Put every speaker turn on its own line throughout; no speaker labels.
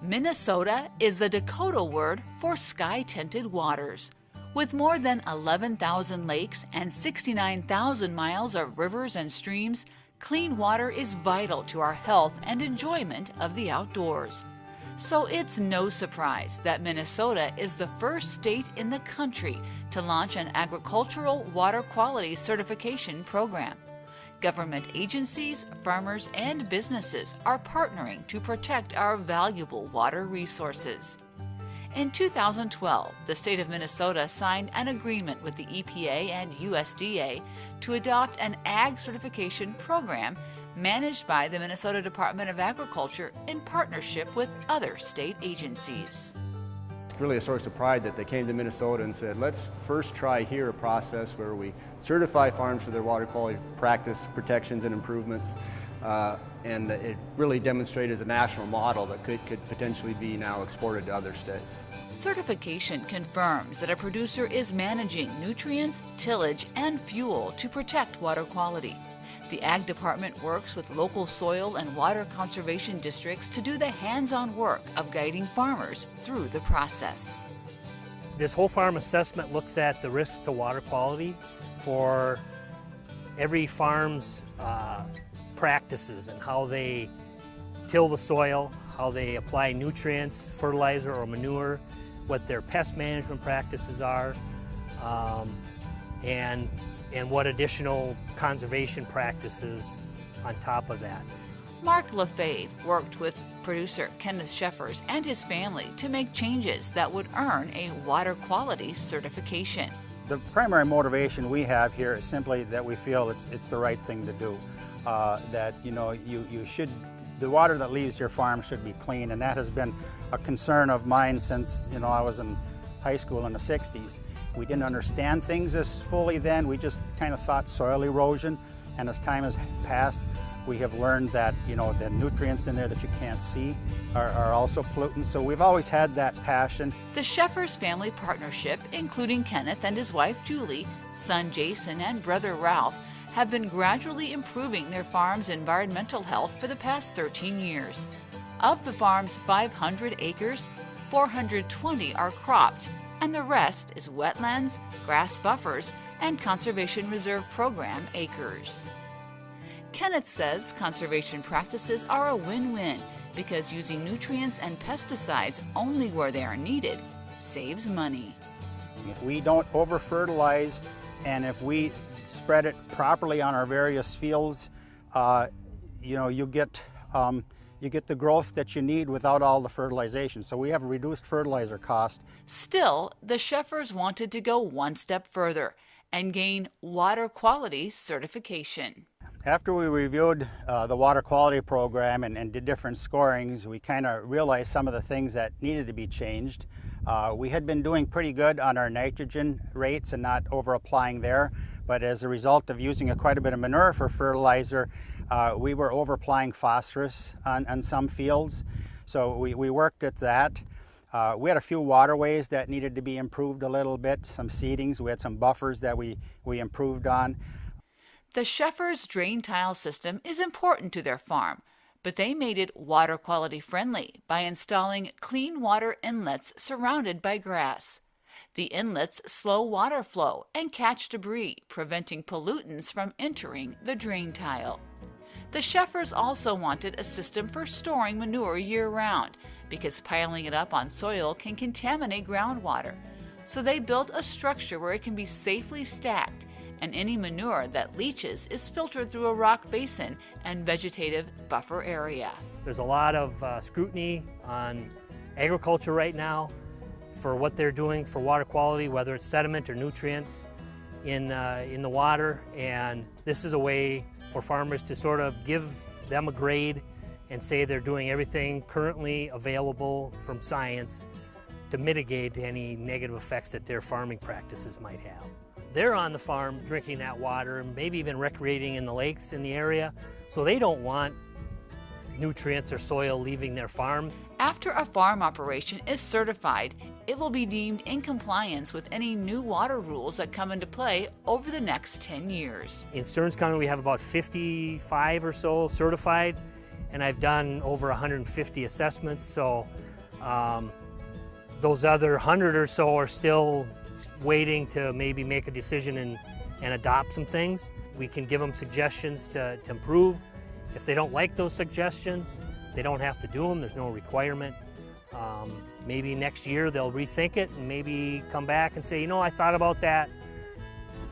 Minnesota is the Dakota word for sky-tinted waters. With more than 11,000 lakes and 69,000 miles of rivers and streams, clean water is vital to our health and enjoyment of the outdoors. So it's no surprise that Minnesota is the first state in the country to launch an agricultural water quality certification program. Government agencies, farmers, and businesses are partnering to protect our valuable water resources. In 2012, the state of Minnesota signed an agreement with the EPA and USDA to adopt an ag certification program managed by the Minnesota Department of Agriculture in partnership with other state agencies.
It's really a source of pride that they came to Minnesota and said, let's first try here a process where we certify farms for their water quality practice protections and improvements. And it really demonstrated as a national model that could potentially be now exported to other states.
Certification confirms that a producer is managing nutrients, tillage, and fuel to protect water quality. The Ag Department works with local soil and water conservation districts to do the hands-on work of guiding farmers through the process.
This whole farm assessment looks at the risks to water quality for every farm's practices and how they till the soil, how they apply nutrients, fertilizer or manure, what their pest management practices are, and what additional conservation practices on top of that.
Mark LaFave worked with producer Kenneth Scheffers and his family to make changes that would earn a water quality certification.
The primary motivation we have here is simply that we feel it's the right thing to do. That the water that leaves your farm should be clean, and that has been a concern of mine since I was in high school in the 60s. We didn't understand things as fully then. We just kind of thought soil erosion, and as time has passed, we have learned that the nutrients in there that you can't see are also pollutants. So we've always had that passion.
The Scheffers family partnership, including Kenneth and his wife Julie, son Jason, and brother Ralph, have been gradually improving their farm's environmental health for the past 13 years. Of the farm's 500 acres, 420 are cropped, and the rest is wetlands, grass buffers, and Conservation Reserve Program acres. Kenneth says conservation practices are a win-win because using nutrients and pesticides only where they are needed saves money.
If we don't over-fertilize and if we spread it properly on our various fields, you get the growth that you need without all the fertilization. So we have a reduced fertilizer cost.
Still, the Scheffers wanted to go one step further and gain water quality certification.
After we reviewed the water quality program and did different scorings, we kind of realized some of the things that needed to be changed. We had been doing pretty good on our nitrogen rates and not over applying there, but as a result of using quite a bit of manure for fertilizer, we were over applying phosphorus on some fields. So we worked at that. We had a few waterways that needed to be improved a little bit, some seedings. We had some buffers that we improved on.
The Scheffers drain tile system is important to their farm, but they made it water quality friendly by installing clean water inlets surrounded by grass. The inlets slow water flow and catch debris, preventing pollutants from entering the drain tile. The Scheffers also wanted a system for storing manure year-round because piling it up on soil can contaminate groundwater. So they built a structure where it can be safely stacked, and any manure that leaches is filtered through a rock basin and vegetative buffer area.
There's a lot of scrutiny on agriculture right now for what they're doing for water quality, whether it's sediment or nutrients in the water, and this is a way for farmers to sort of give them a grade and say they're doing everything currently available from science to mitigate any negative effects that their farming practices might have. They're on the farm drinking that water and maybe even recreating in the lakes in the area, so they don't want nutrients or soil leaving their farm.
After a farm operation is certified, it will be deemed in compliance with any new water rules that come into play over the next 10 years.
In Stearns County, we have about 55 or so certified, and I've done over 150 assessments, so Those other 100 or so are still waiting to maybe make a decision and adopt some things. We can give them suggestions to improve. If they don't like those suggestions, they don't have to do them. There's no requirement. Maybe next year they'll rethink it and maybe come back and say, you know, I thought about that.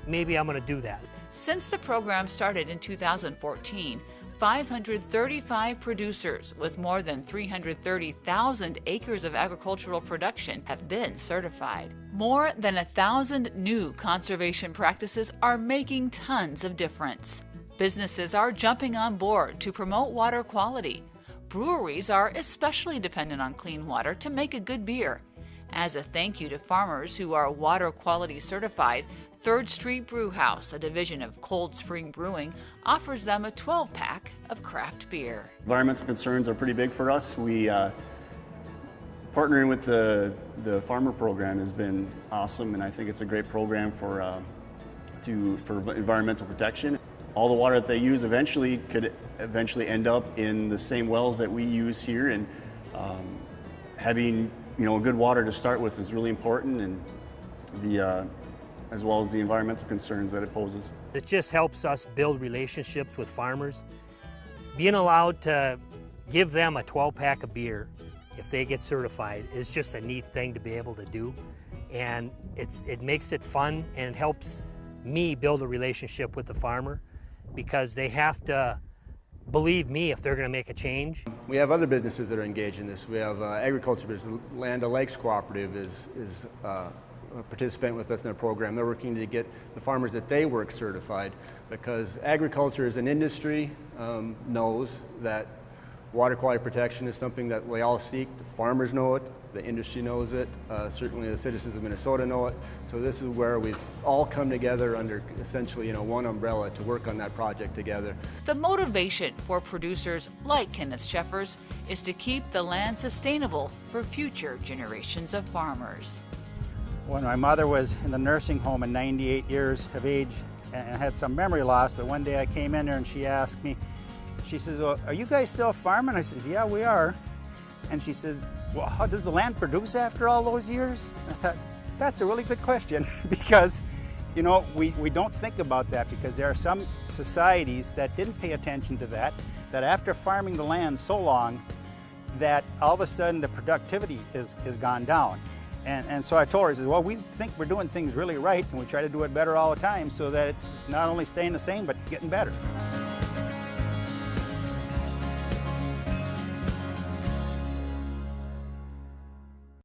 Maybe I'm going to do that.
Since the program started in 2014, 535 producers with more than 330,000 acres of agricultural production have been certified. More than 1,000 new conservation practices are making tons of difference. Businesses are jumping on board to promote water quality. Breweries are especially dependent on clean water to make a good beer. As a thank you to farmers who are water quality certified, 3rd Street Brewhouse, a division of Cold Spring Brewing, offers them a 12-pack of craft beer.
Environmental concerns are pretty big for us. We partnering with the farmer program has been awesome, and I think it's a great program for environmental protection. All the water that they use could eventually end up in the same wells that we use here, and having good water to start with is really important, and as well as the environmental concerns that it poses.
It just helps us build relationships with farmers. Being allowed to give them a 12-pack of beer if they get certified is just a neat thing to be able to do, and it makes it fun, and it helps me build a relationship with the farmer, because they have to believe me if they're going to make a change.
We have other businesses that are engaged in this. We have agriculture business. Land O'Lakes Cooperative is a participant with us in the program. They're working to get the farmers that they work certified, because agriculture as an industry knows that water quality protection is something that we all seek. The farmers know it, the industry knows it, certainly the citizens of Minnesota know it. So this is where we've all come together under essentially one umbrella to work on that project together.
The motivation for producers like Kenneth Sheffers is to keep the land sustainable for future generations of farmers.
When my mother was in the nursing home at 98 years of age and had some memory loss, but one day I came in there and she asked me, she says, well, are you guys still farming? I says, yeah, we are. And she says, well, how does the land produce after all those years? I thought, that's a really good question, because we don't think about that, because there are some societies that didn't pay attention to that after farming the land so long, that all of a sudden the productivity is gone down. And so I told her, I said, well, we think we're doing things really right, and we try to do it better all the time, so that it's not only staying the same, but getting better.